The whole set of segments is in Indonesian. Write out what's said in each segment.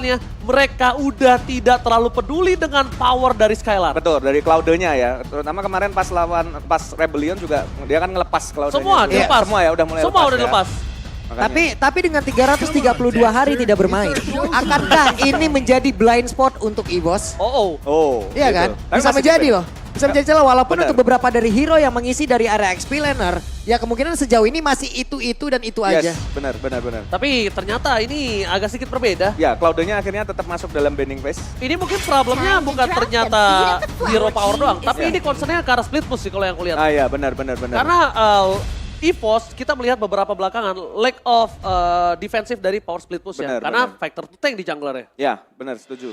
lawannya, mereka udah tidak terlalu peduli dengan power dari Skylar. Betul, dari Cloud-nya ya. Terutama kemarin pas Rebellion juga dia kan ngelepas Cloud-nya. Semua juga. dilepas. Semua ya udah mulai Semua lepas udah ya. dilepas. Makanya. Tapi dengan 332 hari tidak bermain, akankah ini menjadi blind spot untuk EVOS? Oh. Iya gitu. kan? Tapi Bisa masih menjadi defend. loh. Bisa menjadi celah walaupun Benar. untuk beberapa dari hero yang mengisi dari area XP laner, ya kemungkinan sejauh ini masih itu dan itu aja. Yes, benar. Tapi ternyata ini agak sedikit berbeda. Ya, Cloud-nya akhirnya tetap masuk dalam banning phase. Ini mungkin problemnya bukan ternyata hero power doang, tapi Ya. ini concernnya ke arah split push sih kalau yang kulihat. Ah ya, benar. Karena EVOS kita melihat beberapa belakangan lack of defensive dari power split push ya. Benar, Karena benar. factor to tank di jungler ya. Ya, benar, setuju.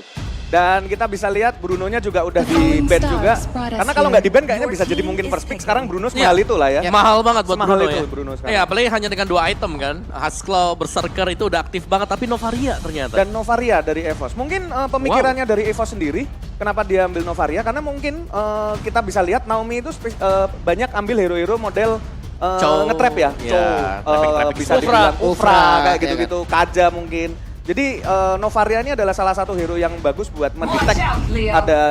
Dan kita bisa lihat Bruno-nya juga udah di-ban juga. Karena kalau nggak di-ban kayaknya bisa jadi mungkin first pick. Sekarang Bruno semahal itu lah ya. Mahal banget buat Semahal Bruno itu ya. Bruno sekarang. Ya, apalagi hanya dengan 2 item kan. Husklaw, Berserker itu udah aktif banget, tapi Novaria ternyata. Dan Novaria dari EVOS. Mungkin pemikirannya dari EVOS sendiri, kenapa dia ambil Novaria? Karena mungkin kita bisa lihat Naomi itu banyak ambil hero-hero model nge-trap ya. Ya, traffic Bisa Ufra. dibilang Ufra, Ufra, kayak ya gitu-gitu. Kaja mungkin. Jadi Novaria ini adalah salah satu hero yang bagus buat mendetek ada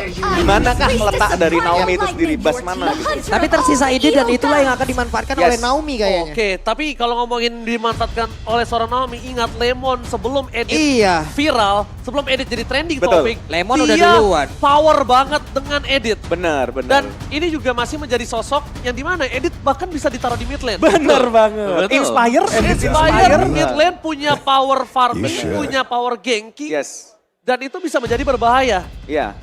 di manakah letak dari Naomi itu sendiri, bas mana gitu. Tapi tersisa ide dan itulah yang akan dimanfaatkan Yes. oleh Naomi kayaknya. Oke, tapi kalau ngomongin dimanfaatkan oleh seorang Naomi, ingat Lemon sebelum edit Iya. viral, sebelum edit jadi trending Betul. topik, Lemon udah dia duluan. power banget dengan edit. Benar. Dan ini juga masih menjadi sosok yang dimana edit bahkan bisa ditaruh di mid lane. Benar banget. Betul. Inspire mid lane punya power farming, punya power ganking, Yes. dan itu bisa menjadi berbahaya. Iya.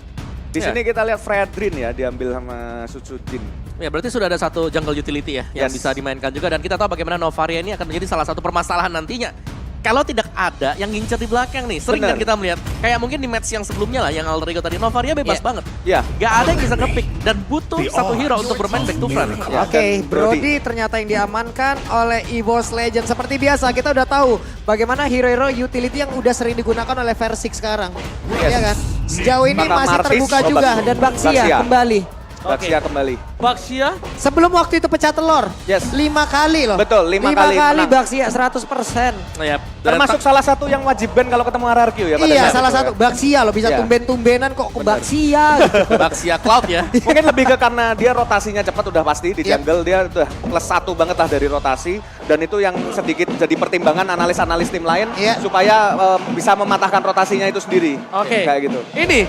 Di Ya. sini kita lihat Fredrin ya diambil sama Sutsujin. Ya berarti sudah ada satu jungle utility ya yang Yes. bisa dimainkan juga, dan kita tahu bagaimana Novaria ini akan menjadi salah satu permasalahan nantinya. Kalau tidak ada yang ngincer di belakang nih, sering Benar. kan kita melihat kayak mungkin di match yang sebelumnya lah yang Alter Ego tadi, Novaria bebas Iya. banget. Ya. Gak ada yang bisa nge-pick dan butuh satu hero untuk bermain back to front. Ya, Oke, dan Brody ternyata yang diamankan oleh EVOS Legend. Seperti biasa, kita udah tahu bagaimana hero-hero utility yang udah sering digunakan oleh Versix sekarang. Yes. Iya kan? Sejauh ini Maka masih Martis, terbuka obat. juga dan Baxia Baxia. kembali. Baxia kembali. Baxia, Sebelum waktu itu pecah telur, Yes. 5 kali loh. Betul, 5 kali menang. Baxia 100%. Ya, Termasuk salah satu yang wajib ban kalau ketemu RRQ ya pada Iya, saat salah itu satu. ya. Baxia loh, bisa Iya. tumben-tumbenan kok ke Bener. Baxia gitu. Baxia Cloud ya. Mungkin lebih ke karena dia rotasinya cepat udah pasti di Yep. jungle dia udah plus 1 banget lah dari rotasi, dan itu yang sedikit jadi pertimbangan analis-analis tim lain Iya. supaya bisa mematahkan rotasinya itu sendiri. oke. Kayak gitu. Ini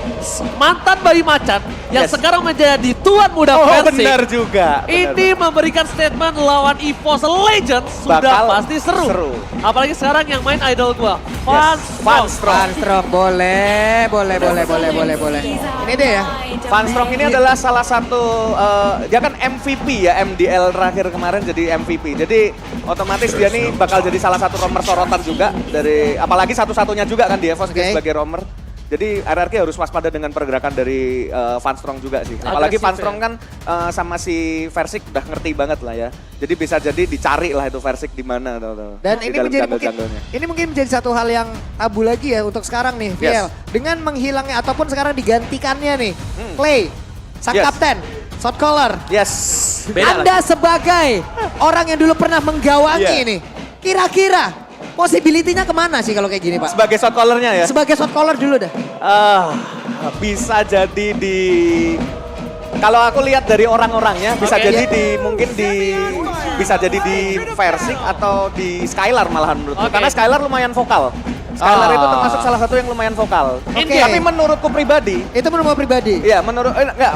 mantan bayi macan yang Yes. sekarang menjadi tuan muda Oh, Persik. benar juga. Ini memberikan statement lawan EVOS Legends sudah Bakal pasti seru. seru. Apalagi sekarang yang main idol gua, Van Van Strong. Strong boleh. Ini deh ya. Van Strong ini adalah salah satu, dia kan MVP ya, MDL terakhir kemarin jadi MVP. Jadi otomatis dia nih bakal jadi salah satu romer sorotan juga dari, apalagi satu-satunya juga kan di EVOS dia Oke. sebagai romer. Jadi RRQ harus waspada dengan pergerakan dari Van Strong juga sih. Apalagi Agresif Van ya. Strong kan sama si Versik udah ngerti banget lah ya. Jadi bisa jadi dicari lah itu Versik di mana tuh. Dan Di ini dalam menjadi jungle-junglenya. ini mungkin menjadi satu hal yang tabu lagi ya untuk sekarang nih, Yes. VL. Dengan menghilangnya ataupun sekarang digantikannya nih, Clay, sang Yes. kapten, shot caller. Yes. Beda Anda sebagai orang yang dulu pernah menggawangi Iya. ini, kira-kira possibility-nya kemana sih kalau kayak gini, Pak? Sebagai shot callernya ya. Sebagai shot caller dulu dah. Bisa jadi di, kalau aku lihat dari orang-orangnya bisa Oke. jadi di mungkin di, bisa jadi di Versik atau di Skylar malahan menurutku. Oke. Karena Skylar lumayan vokal. Skylar itu termasuk salah satu yang lumayan vokal. Oke. Tapi menurutku pribadi, Itu menurut pribadi. iya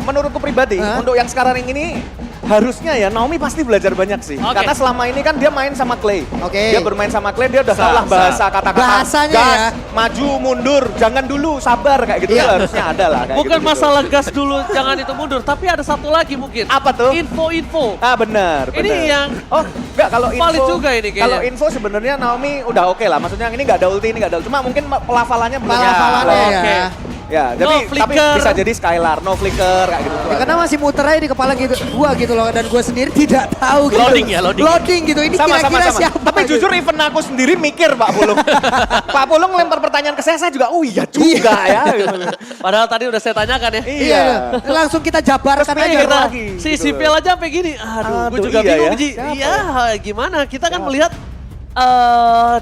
menurutku pribadi Hah? untuk yang sekarang ini harusnya ya Naomi pasti belajar banyak sih. Oke. Karena selama ini kan dia main sama Clay. Oke. Dia bermain sama Clay, dia udah tahu lah bahasa kata-kata. Bahasanya gas, ya. maju, mundur, jangan dulu, sabar kayak gitu. Iya. Harusnya ada lah kayak Bukan gitu-gitu. masalah gas dulu, jangan itu mundur. Tapi ada satu lagi mungkin. Apa tuh? Info-info. Ah benar, Ini benar. yang enggak kalau info. valid juga ini kayaknya. Kalau info sebenarnya Naomi udah oke lah. Maksudnya ini nggak ada ulti, ini nggak ada ulti. Cuma mungkin pelafalannya belum. Pelafalannya Ya, ya. Oke. Ya, No tapi flicker. bisa jadi Skylar, no flicker kayak gitu. Ya, karena masih muter aja di kepala gitu, gua gitu loh, dan gua sendiri tidak tahu gitu. Loading ya, loading. Loading gitu, ini kira-kira siapa? Tapi gitu. jujur even aku sendiri mikir Pak Pulung. Pak Pulung lempar pertanyaan ke saya juga, oh iya juga ya. padahal tadi udah saya tanyakan ya. Iya, langsung kita jabarkan Terus aja. mikir Kita, lagi, si gitu. Sipil aja sampai gini, aduh, gue Aduh, juga iya bingung ya. Ji. Siapa Iya, gimana? Kita kan Siapa? melihat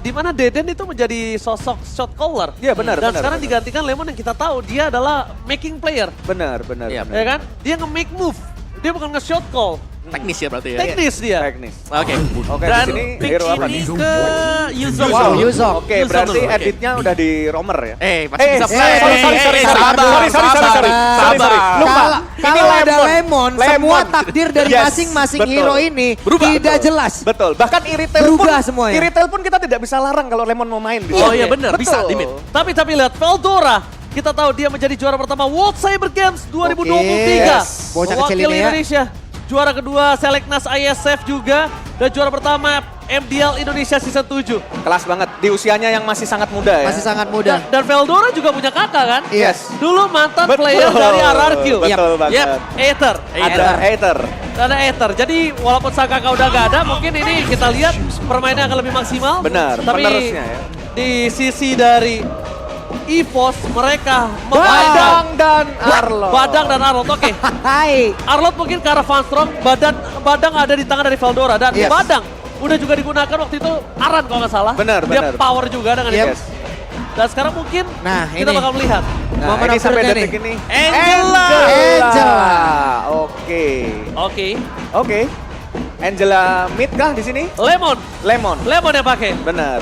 di mana Deden itu menjadi sosok shot caller. Iya, benar, Dan benar, sekarang benar. digantikan Lemon yang kita tahu dia adalah making player. Benar. Iya, Ya kan? Dia nge-make move. Dia bukan nge-shot call. Teknis ya berarti ya. Teknis dia. Teknis. Oke. Oke, Dan di sini pick hero apa ini nih? ke Yuzong. Wow, Yuzong. Oke, Yuzong berarti dulu, oke. editnya udah di romer ya? Masih bisa play. sorry. sabar. Lupa. Kalau ada Lemon, semua Lemon. takdir dari Yes, masing-masing betul. hero ini Berubah. tidak jelas. Betul. Bahkan Iritel pun, Berubah semuanya. Iritel pun kita tidak bisa larang kalau Lemon mau main di Oh sini. iya benar, bisa limit. Tapi lihat Veldora. Kita tahu dia menjadi juara pertama World Cyber Games 2023. Oke, yes. Bocah kecil Mewakili ini ya. Indonesia. Juara kedua Seleknas ISF juga. Dan juara pertama MDL Indonesia Season 7. Kelas banget. Di usianya yang masih sangat muda ya. Masih sangat muda. Dan Veldora juga punya kakak kan? Yes. Dulu mantan Betul. player dari RRQ. Betul banget. Yep. Aether. Ada hater. Ada Aether. Jadi walaupun sang kakak udah gak ada, mungkin ini kita lihat permainannya akan lebih maksimal. Benar, Tapi penerusnya ya. di sisi dari EVOS mereka Badang dan Arlo. Badang dan Arlot. Oke. Hai. Arlot mungkin ke arah Funstrong, Badang ada di tangan dari Veldora. Dan Yes. Badang udah juga digunakan waktu itu Aran kalau nggak salah. Benar, Dia benar. power juga dengan Yep. itu. Dan sekarang mungkin Nah, kita ini. bakal melihat. Nah, Momen ini of sampai truth-nya detik nih. ini. Angela. Angela. Oke. Oke. Oke. Angela mid kah di sini? Lemon. Lemon. Lemon yang pakai. Benar.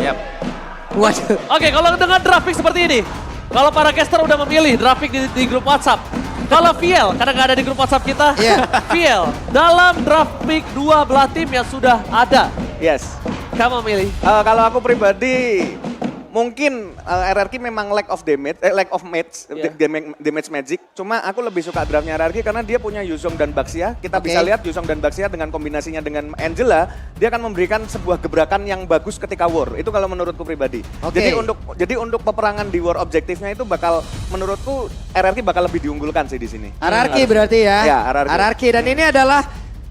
Waduh. Oke, kalau dengan draft pick seperti ini. Kalau para caster udah memilih draft pick di grup WhatsApp. Kalau VL, karena nggak ada di grup WhatsApp kita. Iya. VL, dalam draft pick dua belah tim yang sudah ada. Yes. Kamu milih. Kalau aku pribadi mungkin RRQ memang lack of match, Yeah. damage magic. Cuma aku lebih suka draftnya RRQ karena dia punya Yuzong dan Baxia. Kita Oke. bisa lihat Yuzong dan Baxia dengan kombinasinya dengan Angela, dia akan memberikan sebuah gebrakan yang bagus ketika war. Itu kalau menurutku pribadi. Oke. Jadi untuk peperangan di war objektifnya itu bakal menurutku RRQ bakal lebih diunggulkan sih di sini. RRQ berarti ya. Ya, RRQ. RRQ dan ini adalah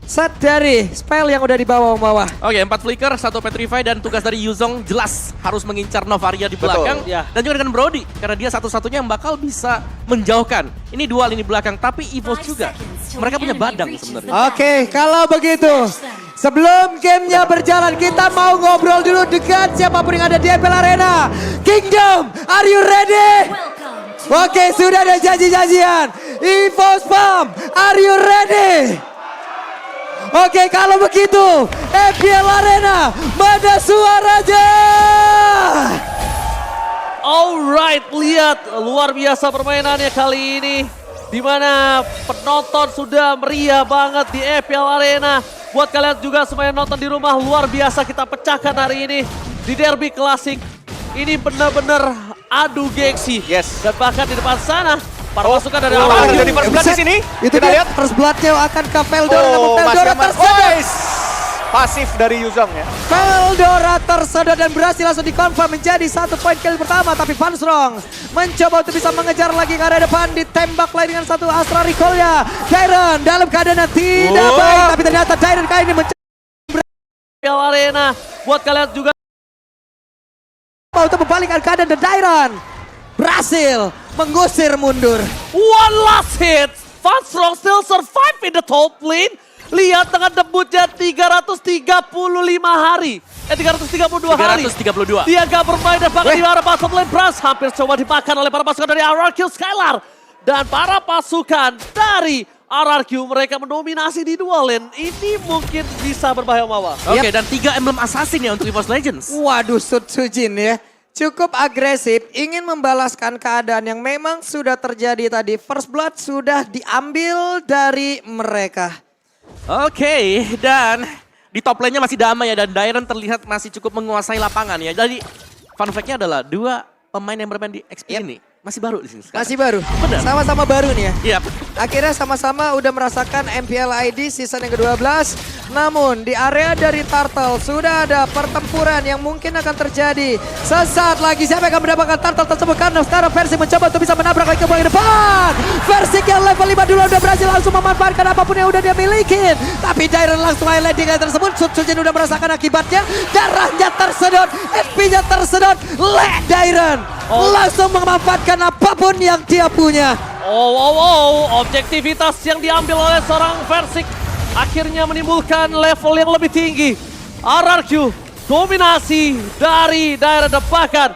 set dari spell yang udah di bawah-bawah. Oke, 4 flicker, 1 petrify dan tugas dari Yuzong jelas harus mengincar Novaria di Betul. belakang. Ya. Dan juga dengan Brody, karena dia satu-satunya yang bakal bisa menjauhkan. Ini dua lini belakang, tapi EVOS juga. Mereka punya badang sebenarnya. Oke, kalau begitu sebelum gamenya berjalan kita mau ngobrol dulu dengan siapapun yang ada di MPL Arena. Kingdom, are you ready? Oke, sudah ada janji-janjian. EVOS Pump, are you ready? Oke, kalau begitu MPL Arena, mana suaranya? Alright, lihat luar biasa permainannya kali ini. Di mana penonton sudah meriah banget di EPL Arena. Buat kalian juga semua yang nonton di rumah, luar biasa kita pecahkan hari ini di Derby Classic. Ini benar-benar adu gengsi. Yes. Dan bahkan di depan sana, para pasukan dari Oh, RRQ. jadi first blood di sini. Itu Kita dia lihat. first bloodnya akan ke Veldora. Namun Oh, Veldora Mas tersedot. Yaman. Pasif dari Yuzong ya. Veldora tersedot dan berhasil langsung dikonfirm menjadi 1 poin kill pertama. Tapi Funstrong mencoba untuk bisa mengejar lagi ke arah depan. Ditembak lagi dengan 1 Astra Recall-nya. Dairon dalam keadaan yang tidak baik. Tapi ternyata Dairon kali ini mencoba EPL Arena. Buat kalian juga untuk membalikkan keadaan dan Dairon berhasil mengusir mundur. one last hit. Funstrong still survive in the top lane. Lihat dengan debutnya 335 hari. 332 hari. 332. Dia gak bermain dan bahkan di arah bottom lane Brass hampir coba dimakan oleh para pasukan dari RRQ Skylar. Dan para pasukan dari RRQ mereka mendominasi di dual lane. Ini mungkin bisa berbahaya Mawa. Oke, dan 3 emblem assassin ya untuk EVOS Legends. Waduh, Sujin ya. Cukup agresif, ingin membalaskan keadaan yang memang sudah terjadi tadi. First blood sudah diambil dari mereka. Oke, dan di top lane-nya masih damai ya, dan Dairon terlihat masih cukup menguasai lapangan ya. Jadi fun fact-nya adalah 2 pemain yang bermain di XP ini masih baru di sini sekarang. Masih baru. Benar. Sama-sama baru nih ya. Iya. Akhirnya sama-sama udah merasakan MPL ID season yang ke-12. Namun di area dari Turtle sudah ada pertempuran yang mungkin akan terjadi. Sesaat lagi siapa yang akan mendapatkan Turtle tersebut. Karena sekarang Versi mencoba untuk bisa menabrak lagi ke bagian depan. Versi yang level 5 dulu udah berhasil langsung memanfaatkan apapun yang udah dia miliki. Tapi Dairon langsung highlight di kali tersebut. Sujin udah merasakan akibatnya. Darahnya tersedot. SP-nya tersedot. Dairon langsung memanfaatkan apapun yang dia punya. Objektivitas yang diambil oleh seorang Versik akhirnya menimbulkan level yang lebih tinggi. RRQ dominasi dari daerah depan.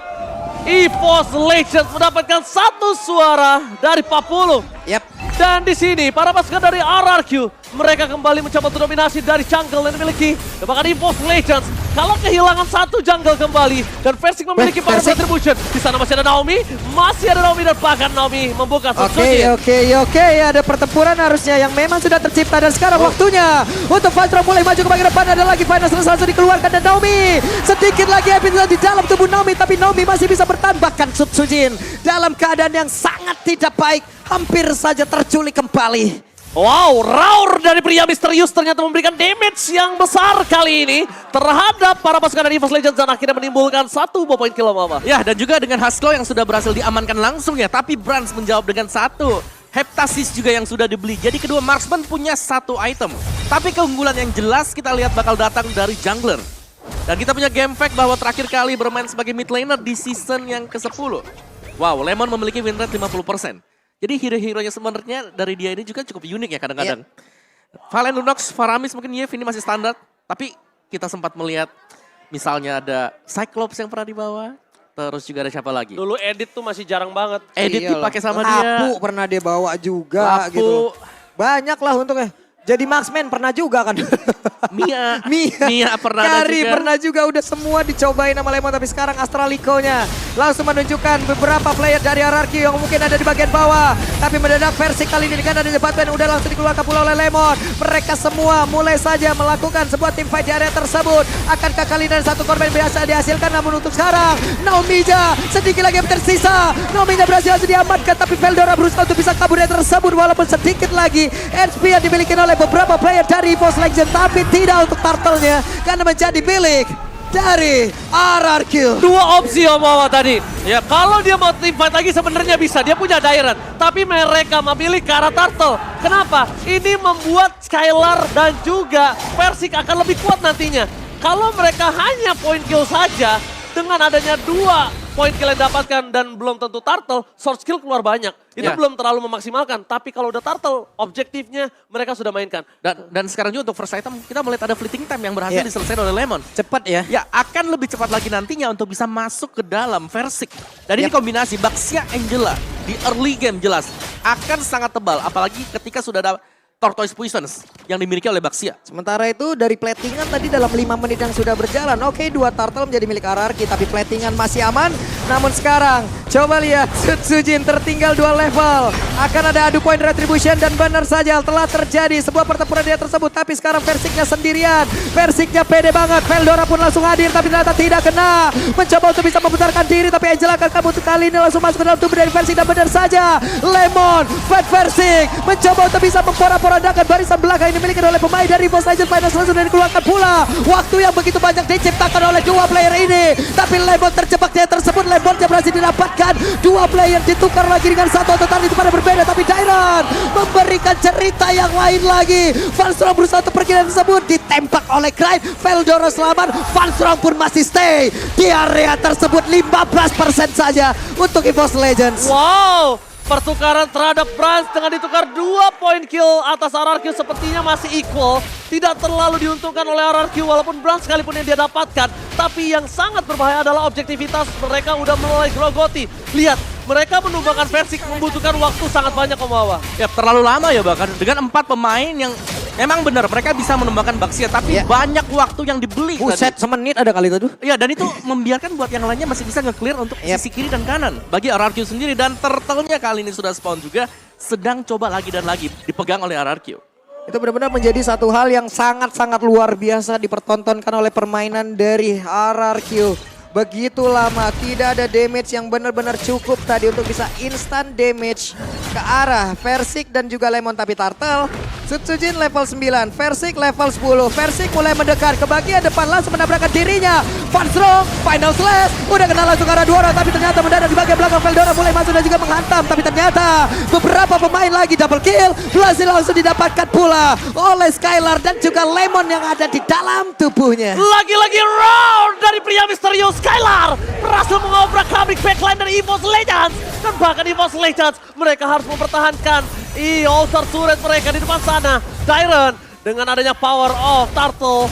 EVOS Legends mendapatkan 1 suara dari 40. Yap. Dan di sini para pasukan dari RRQ mereka kembali mencoba untuk dominasi dari jungle yang dimiliki bahkan EVOS Legends. Kalau kehilangan 1 jungle kembali dan Versik memiliki para Versik. retribution. Di sana masih ada Naomi, dan bahkan Naomi membuka Oke, ada pertempuran harusnya yang memang sudah tercipta dan sekarang waktunya untuk Fajro mulai maju ke bagian depan. Ada lagi final langsung dikeluarkan dan Naomi sedikit lagi episode di dalam tubuh Naomi, tapi Naomi masih bisa bertahan. Bahkan Sujin dalam keadaan yang sangat tidak baik, hampir saja terculik kembali. Wow, roar dari pria misterius ternyata memberikan damage yang besar kali ini terhadap para pasukan dari EVOS Legends dan akhirnya menimbulkan 1 poin kill Mama. Ya, dan juga dengan Haskell yang sudah berhasil diamankan langsung ya, tapi Brans menjawab dengan 1. Heptasis juga yang sudah dibeli. Jadi kedua marksman punya 1 item. Tapi keunggulan yang jelas kita lihat bakal datang dari jungler. Dan kita punya game fact bahwa terakhir kali bermain sebagai mid laner di season yang ke-10. Wow, Lemon memiliki win rate 50%. Jadi hero-heronya sebenarnya dari dia ini juga cukup unik ya kadang-kadang. Valen, Lunox, Faramis mungkin Yef ini masih standar. Tapi kita sempat melihat misalnya ada Cyclops yang pernah dibawa. Terus juga ada siapa lagi? Dulu edit tuh masih jarang banget. Edit dipakai sama dia. Lapu pernah dia bawa juga Lapu. gitu. Banyak lah untungnya. Jadi marksman pernah juga kan. Mia pernah ada Kari juga. pernah juga, udah semua dicobain sama Lemon. Tapi sekarang Astraliko-nya langsung menunjukkan beberapa player dari RRQ yang mungkin ada di bagian bawah. Tapi mendadak versi kali ini dengan ada Batman udah langsung dikeluarkan pula oleh Lemon. Mereka semua mulai saja melakukan sebuah team fight di area tersebut. Akankah kali ini 1 korban biasa dihasilkan? Namun untuk sekarang Naomi-nya sedikit lagi yang tersisa. Naomi-nya berhasil diamankan, tapi Veldora berusaha untuk bisa kabur dari tersebut. Walaupun sedikit lagi HP yang dimiliki oleh beberapa player dari EVOS Legends, tapi tidak untuk turtle-nya karena menjadi milik dari RRQ. 2 opsi Om Wawa tadi. Ya, kalau dia mau team fight lagi sebenarnya bisa. Dia punya Dairon. Tapi mereka memilih ke arah Turtle. Kenapa? Ini membuat Skylar dan juga Versik akan lebih kuat nantinya. Kalau mereka hanya point kill saja, dengan adanya 2 poin kill yang dapatkan dan belum tentu Turtle, sword skill keluar banyak. Itu Ya. belum terlalu memaksimalkan. Tapi kalau udah Turtle, objektifnya mereka sudah mainkan. Dan sekarang juga untuk first item kita melihat ada fleeting time yang berhasil Iya. diselesaikan oleh Lemon. Cepat ya. Ya, akan lebih cepat lagi nantinya untuk bisa masuk ke dalam Versik. Dan ini Yap. kombinasi Baxia Angela di early game jelas akan sangat tebal. Apalagi ketika sudah ada Tortoise Poisons yang dimiliki oleh Baxia. Sementara itu dari platingan tadi dalam 5 menit yang sudah berjalan. Oke, 2 turtle menjadi milik RRQ, tapi platingan masih aman. Namun sekarang coba lihat Sujin tertinggal 2 level. Akan ada adu poin retribution dan benar saja telah terjadi sebuah pertempuran dia tersebut. Tapi sekarang Versiknya sendirian. Versiknya pede banget. Veldora pun langsung hadir tapi ternyata tidak kena. Mencoba untuk bisa memutarkan diri tapi Angela akan kabur kali ini langsung masuk ke dalam tubuh dari Versik dan benar saja Lemon Fat Versik mencoba untuk bisa memporak-porandakan barisan belakang ini dimiliki oleh pemain dari EVOS Legends. Finals langsung dikeluarkan pula. Waktu yang begitu banyak diciptakan oleh 2 player ini. Tapi Lemon terjebak dia tersebut. Lemonnya berhasil didapatkan. 2 player ditukar lagi dengan 1 ototan itu pada berbeda. Tapi Dairon memberikan cerita yang lain lagi. Vanstrong berusaha untuk pergi dari tersebut. Ditembak oleh Cryde. Veldora selamat. Vanstrong pun masih stay di area tersebut. 15% saja untuk EVOS Legends. Wow, pertukaran terhadap Brans dengan ditukar 2 poin kill atas RRQ sepertinya masih equal. Tidak terlalu diuntungkan oleh RRQ walaupun Brans sekalipun yang dia dapatkan. Tapi yang sangat berbahaya adalah objektivitas mereka udah mulai grogoti. Lihat, mereka menumbangkan Versik membutuhkan waktu sangat banyak Om Wawa. Ya terlalu lama ya bahkan dengan 4 pemain yang memang benar mereka bisa menumbangkan Baxia tapi Ya. banyak waktu yang dibeli. Buset, semenit ada kali itu. Iya, dan itu membiarkan buat yang lainnya masih bisa nge-clear untuk Yep. sisi kiri dan kanan. Bagi RRQ sendiri dan turtle-nya kali ini sudah spawn juga sedang coba lagi dan lagi dipegang oleh RRQ. Itu benar-benar menjadi satu hal yang sangat-sangat luar biasa dipertontonkan oleh permainan dari RRQ. Begitu lama, tidak ada damage yang benar-benar cukup tadi untuk bisa instant damage ke arah Versik dan juga Lemon. Tapi Turtle, Sujin level 9, Versik level 10. Versik mulai mendekat ke bagian depan langsung menabrakkan dirinya. Vanstrong, final slash, udah kena langsung ke arah 2 orang. Tapi ternyata mendadak di bagian belakang Veldora mulai masuk dan juga menghantam. Tapi ternyata beberapa pemain lagi double kill, berhasil langsung didapatkan pula oleh Skylar dan juga Lemon yang ada di dalam tubuhnya. Lagi-lagi round dari pria misterius Skylar berhasil mengobrak comeback backline dari EVOS Legends. Dan bahkan EVOS Legends mereka harus mempertahankan altar turret mereka di depan sana. Dairon Dengan adanya power of Turtle.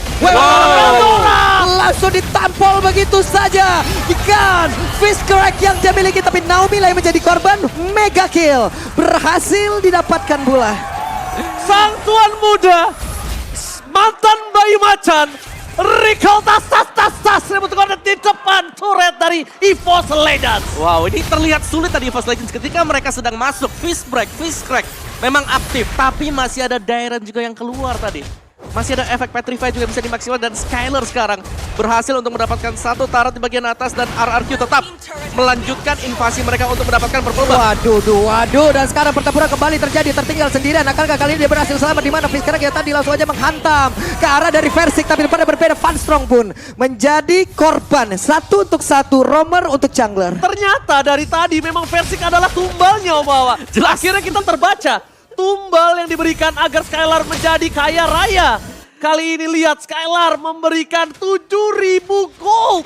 Langsung ditampol begitu saja. Ikan Fist Crack yang dia miliki, tapi Naomi lah yang menjadi korban. Mega kill berhasil didapatkan pula. Sang tuan muda, mantan bayi macan, recall tas ribut di depan turret dari EVOS Legends. Wow, ini terlihat sulit tadi EVOS Legends ketika mereka sedang masuk. Fist Crack memang aktif, tapi masih ada Dairon juga yang keluar tadi. Masih ada efek Petrify juga bisa dimaksimalkan dan Skylar sekarang berhasil untuk mendapatkan satu turret di bagian atas dan RRQ tetap melanjutkan invasi mereka untuk mendapatkan purple buff. Waduh, dan sekarang pertempuran kembali terjadi, tertinggal sendirian. Akankah kali ini dia berhasil selamat, di mana Fist Crack yang tadi langsung aja menghantam ke arah dari Versik, tapi pada berbeda Van Strong pun menjadi korban 1-1 roamer untuk jungler. Ternyata dari tadi memang Versik adalah tumbalnya Omawa. Jelas. Akhirnya kita terbaca. Tumbal yang diberikan agar Skylar menjadi kaya raya. Kali ini lihat Skylar memberikan 7.000 gold.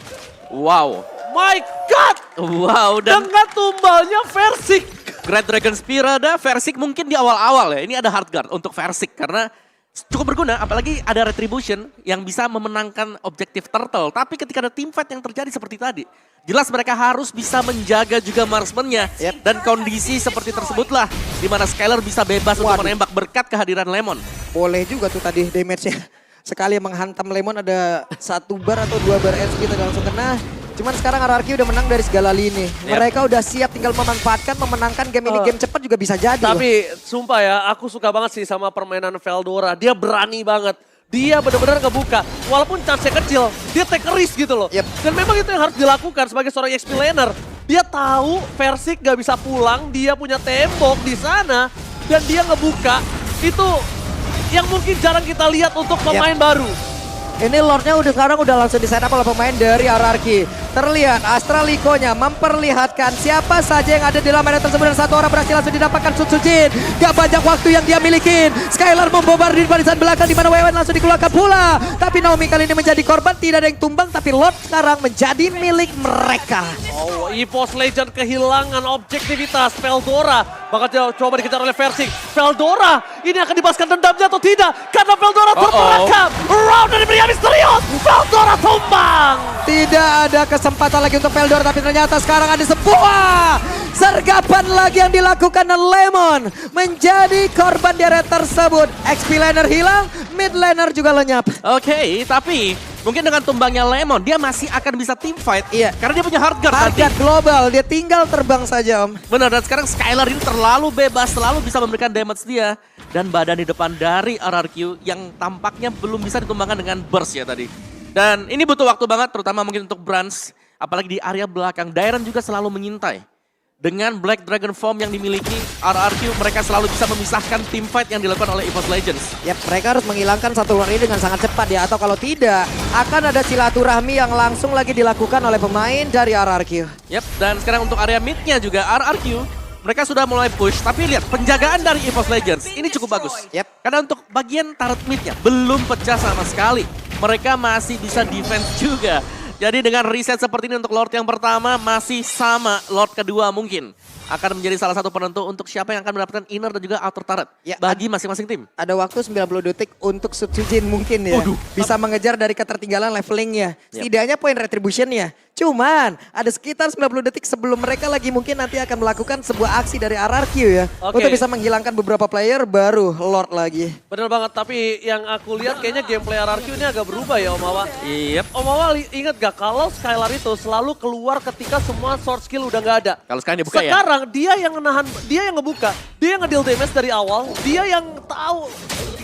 Wow. My God. Wow, dan Dengan tumbalnya Versik. Great Dragon Spear ada, Versik mungkin di awal-awal ya. Ini ada hard guard untuk Versik karena cukup berguna, apalagi ada Retribution yang bisa memenangkan objektif Turtle. Tapi ketika ada teamfight yang terjadi seperti tadi, jelas mereka harus bisa menjaga juga marksman-nya. Dan kondisi seperti tersebutlah di mana Skylar bisa bebas untuk menembak berkat kehadiran Lemon. Boleh juga tuh tadi damage-nya. Sekali menghantam Lemon ada 1 bar atau 2 bar SP tadi langsung kena. Cuman sekarang RRQ udah menang dari segala lini. Mereka udah siap tinggal memenangkan game ini. Game cepat juga bisa jadi. Tapi sumpah ya, aku suka banget sih sama permainan Veldora. Dia berani banget. Dia benar-benar ngebuka. Walaupun chance-nya kecil, dia take a risk gitu loh. Dan memang itu yang harus dilakukan sebagai seorang XP laner. Dia tahu Versik gak bisa pulang, dia punya tembok di sana. Dan dia ngebuka. Itu yang mungkin jarang kita lihat untuk pemain baru. Ini Lordnya sekarang udah langsung di setup oleh pemain dari RRQ. Terlihat Astralico-nya memperlihatkan siapa saja yang ada di dalam area tersebut, dan satu orang berhasil langsung didapatkan Sutsujin. Gak banyak waktu yang dia miliki. Skylar membombardir barisan belakang di mana Wewen langsung dikeluarkan pula. Tapi Naomi kali ini menjadi korban, tidak ada yang tumbang, tapi Lord sekarang menjadi milik mereka. Oh, EVOS Legend kehilangan objektivitas. Veldora bakal coba dikejar oleh Versik. Veldora ini akan dibahaskan dendamnya atau tidak? Karena Veldora terperangkap. Round dari pria misterius. Veldora tumbang. Tidak ada kesempatan lagi untuk Veldora, tapi ternyata sekarang ada sebuah sergapan lagi yang dilakukan dan Lemon menjadi korban di area tersebut. XP laner hilang, mid laner juga lenyap. Oke, tapi mungkin dengan tumbangnya Lemon, dia masih akan bisa team fight. Iya. Karena dia punya hard guard Harga nanti. global, dia tinggal terbang saja Om. Benar, dan sekarang Skylar ini terlalu bebas, selalu bisa memberikan damage dia. Dan badan di depan dari RRQ yang tampaknya belum bisa ditumbangkan dengan burst ya tadi. Dan ini butuh waktu banget, terutama mungkin untuk Brans. Apalagi di area belakang, Dairon juga selalu menyintai. Dengan Black Dragon Form yang dimiliki RRQ, mereka selalu bisa memisahkan team fight yang dilakukan oleh EVOS Legends. Yap, mereka harus menghilangkan satu luar ini dengan sangat cepat ya. Atau kalau tidak, akan ada silaturahmi yang langsung lagi dilakukan oleh pemain dari RRQ. Yap, dan sekarang untuk area mid-nya juga RRQ, mereka sudah mulai push. Tapi lihat, penjagaan dari EVOS Legends ini cukup bagus. Yap. Karena untuk bagian turret mid-nya belum pecah sama sekali. Mereka masih bisa defense juga. Jadi dengan reset seperti ini untuk Lord yang pertama masih sama Lord kedua mungkin akan menjadi salah satu penentu untuk siapa yang akan mendapatkan inner dan juga outer turret bagi masing-masing tim. Ada waktu 90 detik untuk Sutsujin mungkin ya. Bisa mengejar dari ketertinggalan levelingnya. Setidaknya poin retributionnya. Cuman ada sekitar 90 detik sebelum mereka lagi mungkin nanti akan melakukan sebuah aksi dari RRQ ya. Untuk bisa menghilangkan beberapa player baru Lord lagi. Bener banget, tapi yang aku lihat kayaknya gameplay RRQ ini agak berubah ya Om Awa. Yep. Om Awa ingat gak kalau Skylar itu selalu keluar ketika semua sword skill udah gak ada. Kalau sekarang dibuka ya. Sekarang dia yang menahan, dia yang ngebuka, dia yang ngedeal damage dari awal, dia yang tahu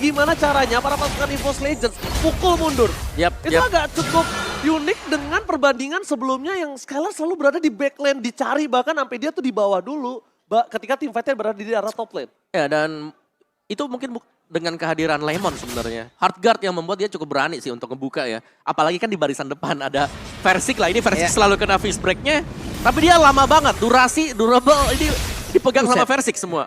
gimana caranya para pasukan EVOS Legends pukul mundur. Itu agak cukup unik dengan perbandingan sebelumnya yang Skylar selalu berada di backlane, dicari bahkan sampai dia tuh di bawah dulu ketika tim fightnya berada di arah top lane. Ya, dan itu mungkin dengan kehadiran Lemon sebenarnya. Hard guard yang membuat dia cukup berani sih untuk ngebuka ya. Apalagi kan di barisan depan ada Versik lah. Ini Versik selalu kena fist break-nya. Tapi dia lama banget, durable ini dipegang sama Versik semua.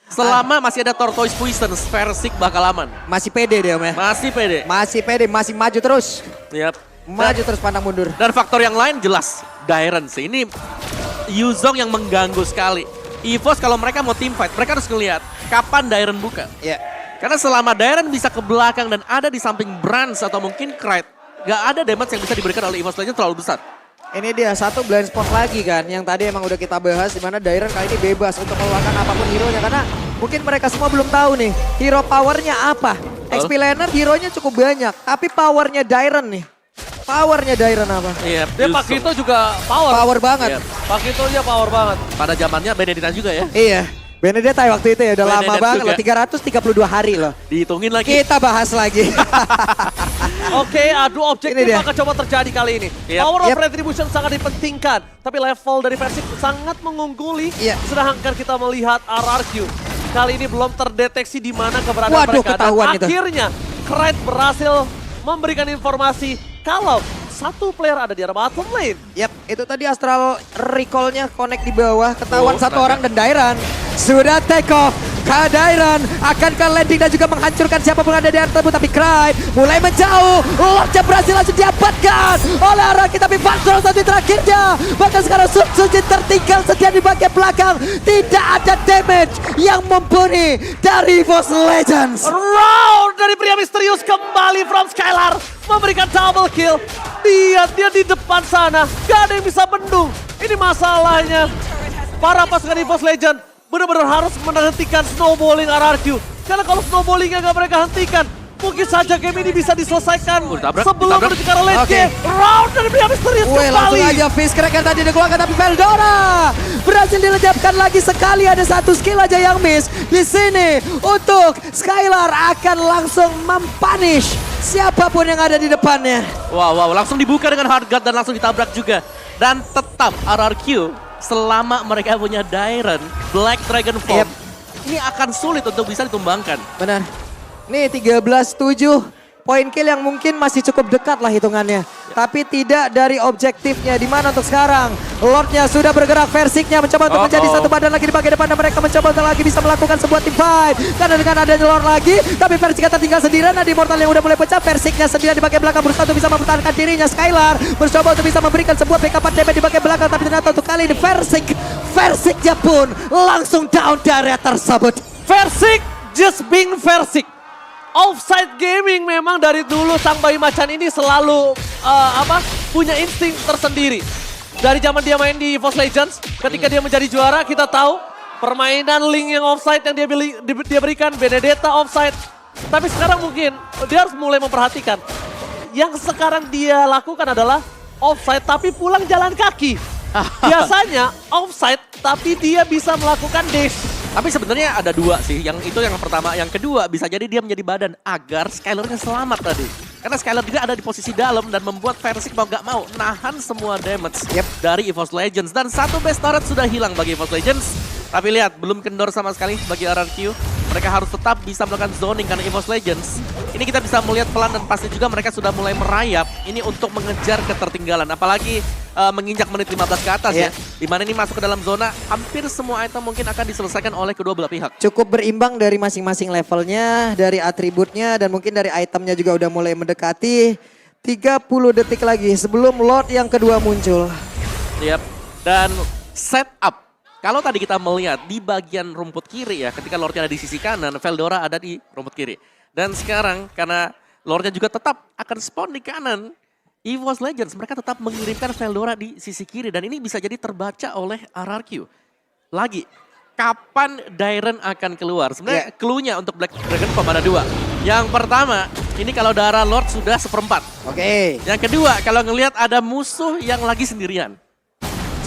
Selama masih ada Tortoise Poison, Versik bakal aman. Masih pede dia Om ya. Masih pede. Masih pede, masih maju terus. Yap. Maju terus pantang mundur. Dan faktor yang lain jelas, Dairon sih. Ini Yuzong yang mengganggu sekali. EVOS kalau mereka mau team fight, mereka harus ngelihat kapan Dairon buka. Ya. Karena selama Dairen bisa ke belakang dan ada di samping Brans atau mungkin Krite, gak ada damage yang bisa diberikan oleh EVOS Legends terlalu besar. Ini dia satu blind spot lagi kan yang tadi emang udah kita bahas di mana Dairen kali ini bebas untuk mengeluarkan apapun hero-nya karena mungkin mereka semua belum tahu nih hero powernya apa. XP laner hero-nya cukup banyak tapi powernya Dairen nih. Powernya Dairen apa? Iya, Dia Pakito juga power. Power banget. Iya. Pakitonya power banget. Pada zamannya Benedetta juga ya. Iya. Benedetta waktu itu ya udah lama Benedetta banget juga. loh 332 hari loh. Dihitungin lagi. Kita bahas lagi. Oke, adu objektif Ini dia. akan coba terjadi kali ini. Yep. Power of Yep. Retribution sangat dipentingkan. Tapi level dari Persib sangat mengungguli. Iya. Sedangkan kita melihat RRQ. Kali ini belum terdeteksi di mana keberadaan Waduh, mereka. Dan ketahuan itu. akhirnya Krite berhasil memberikan informasi kalau satu player ada di arah bottom lane. Yap, itu tadi Astral recall-nya connect di bawah. Ketahuan Oh, satu naga. orang dan Dairen sudah take off. Dairen akan ke landing dan juga menghancurkan siapapun ada di area tersebut. Tapi Krite mulai menjauh. Lordnya berhasil langsung diamankan oleh Araki. Tapi Vanstrom satu terakhirnya. Bahkan sekarang Sujin tertinggal setia di bagian belakang. Tidak ada damage yang mumpuni dari EVOS Legends. Round dari pria misterius kembali from Skylar. Memberikan double kill. Dia di depan sana. Gak ada yang bisa bendung. Ini masalahnya. Para pasukan EVOS Legend benar-benar harus menghentikan snowballing RRQ. Karena kalau snowballingnya gak mereka hentikan, mungkin saja game ini bisa diselesaikan Ditabrak, sebelum ditabrak. menuju ke arah late Oke. game. Round dari pria misterius Wih, langsung kembali. aja Fizz Crack yang tadi dikeluarkan tapi Veldora berhasil dilejapkan lagi sekali, ada satu skill aja yang miss. Di sini untuk Skylar akan langsung mempunish siapapun yang ada di depannya. Wow, langsung dibuka dengan hard guard dan langsung ditabrak juga. Dan tetap RRQ selama mereka punya Dairen, Black Dragon Form, Yep. ini akan sulit untuk bisa ditumbangkan. Benar. Nih 13-7 poin kill yang mungkin masih cukup dekat lah hitungannya. Tapi tidak dari objektifnya. Di mana untuk sekarang Lordnya sudah bergerak, Versiknya mencoba untuk menjadi satu badan lagi di bagian depan. Dan mereka mencoba untuk lagi bisa melakukan sebuah team fight. Karena dengan adanya Lord lagi, tapi Versiknya tertinggal sendirian. Nah, di Immortal yang udah mulai pecah, Versiknya sendirian di bagian belakang berusaha untuk bisa mempertahankan dirinya. Skylar mencoba untuk bisa memberikan sebuah backup damage di bagian belakang. Tapi ternyata untuk kali ini Versiknya pun langsung down di area tersebut. Versik just being Versik. Offside gaming memang dari dulu sang bayi macan ini selalu punya insting tersendiri. Dari zaman dia main di EVOS Legends, ketika dia menjadi juara kita tahu permainan Link yang offside yang dia berikan, Benedetta offside. Tapi sekarang mungkin dia harus mulai memperhatikan. Yang sekarang dia lakukan adalah offside tapi pulang jalan kaki. Biasanya offside tapi dia bisa melakukan dash. Tapi sebenarnya ada dua sih, yang itu yang pertama. Yang kedua bisa jadi dia menjadi badan agar Skylar-nya selamat tadi. Karena Skylar juga ada di posisi dalam dan membuat Versik mau gak mau nahan semua damage dari EVOS Legends. Dan satu base turret sudah hilang bagi EVOS Legends. Tapi lihat, belum kendor sama sekali bagi RRQ. Mereka harus tetap bisa melakukan zoning karena EVOS Legends. Ini kita bisa melihat pelan dan pasti juga mereka sudah mulai merayap. Ini untuk mengejar ketertinggalan. Apalagi menginjak menit 15 ke atas ya. Dimana ini masuk ke dalam zona, hampir semua item mungkin akan diselesaikan oleh kedua belah pihak. Cukup berimbang dari masing-masing levelnya, dari atributnya, dan mungkin dari itemnya juga udah mulai mendekati. 30 detik lagi sebelum Lord yang kedua muncul. Yap. Dan setup. Kalau tadi kita melihat di bagian rumput kiri ya, ketika Lordnya ada di sisi kanan, Veldora ada di rumput kiri. Dan sekarang karena Lordnya juga tetap akan spawn di kanan, EVOS Legends mereka tetap mengirimkan Veldora di sisi kiri. Dan ini bisa jadi terbaca oleh RRQ. Lagi, kapan Dairen akan keluar? Sebenarnya clue-nya untuk Black Dragon Form ada dua. Yang pertama, ini kalau darah Lord sudah 1/4. Oke. Yang kedua, kalau ngelihat ada musuh yang lagi sendirian.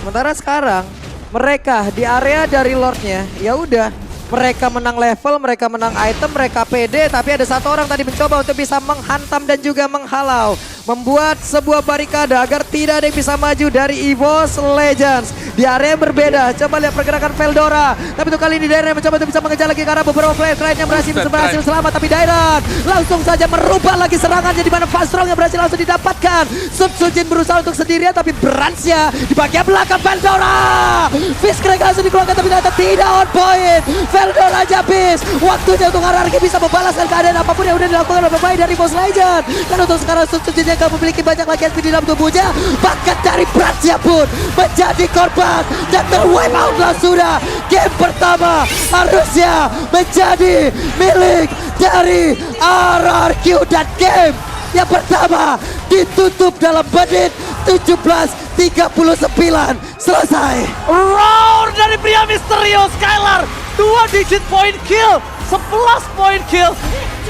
Sementara sekarang mereka di area dari Lordnya, ya udah. Mereka menang level, mereka menang item, mereka pede. Tapi ada satu orang tadi mencoba untuk bisa menghantam dan juga menghalau. Membuat sebuah barikade agar tidak ada yang bisa maju dari EVOS Legends. Di area yang berbeda, coba lihat pergerakan Veldora. Tapi untuk kali ini Dairen mencoba untuk bisa mengejar lagi karena beberapa flare yang berhasil selamat. Tapi Dairen langsung saja merubah lagi serangannya di mana Vanstrom yang berhasil langsung didapatkan. Sujin berusaha untuk sendirian tapi Bransnya di bagian belakang Veldora. Fizz Crack langsung dikeluarkan tapi ternyata tidak on point. Veldora aja habis. Waktunya untuk RRQ bisa membalaskan keadaan apapun yang udah dilakukan oleh pemain dari EVOS Legends. Karena untuk sekarang Sujin yang gak memiliki banyak lagi SP di dalam tubuhnya. Bahkan dari Bransnya pun menjadi korban. Dan ter-wipe out lah sudah. Game pertama harusnya menjadi milik dari RRQ dan game yang pertama ditutup dalam menit 17:39 selesai. Roar dari pria misterius Skylar. 2 digit point kill, 11 point kill.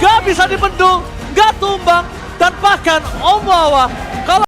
Gak bisa dibendung, gak tumbang. Dan bahkan Omawa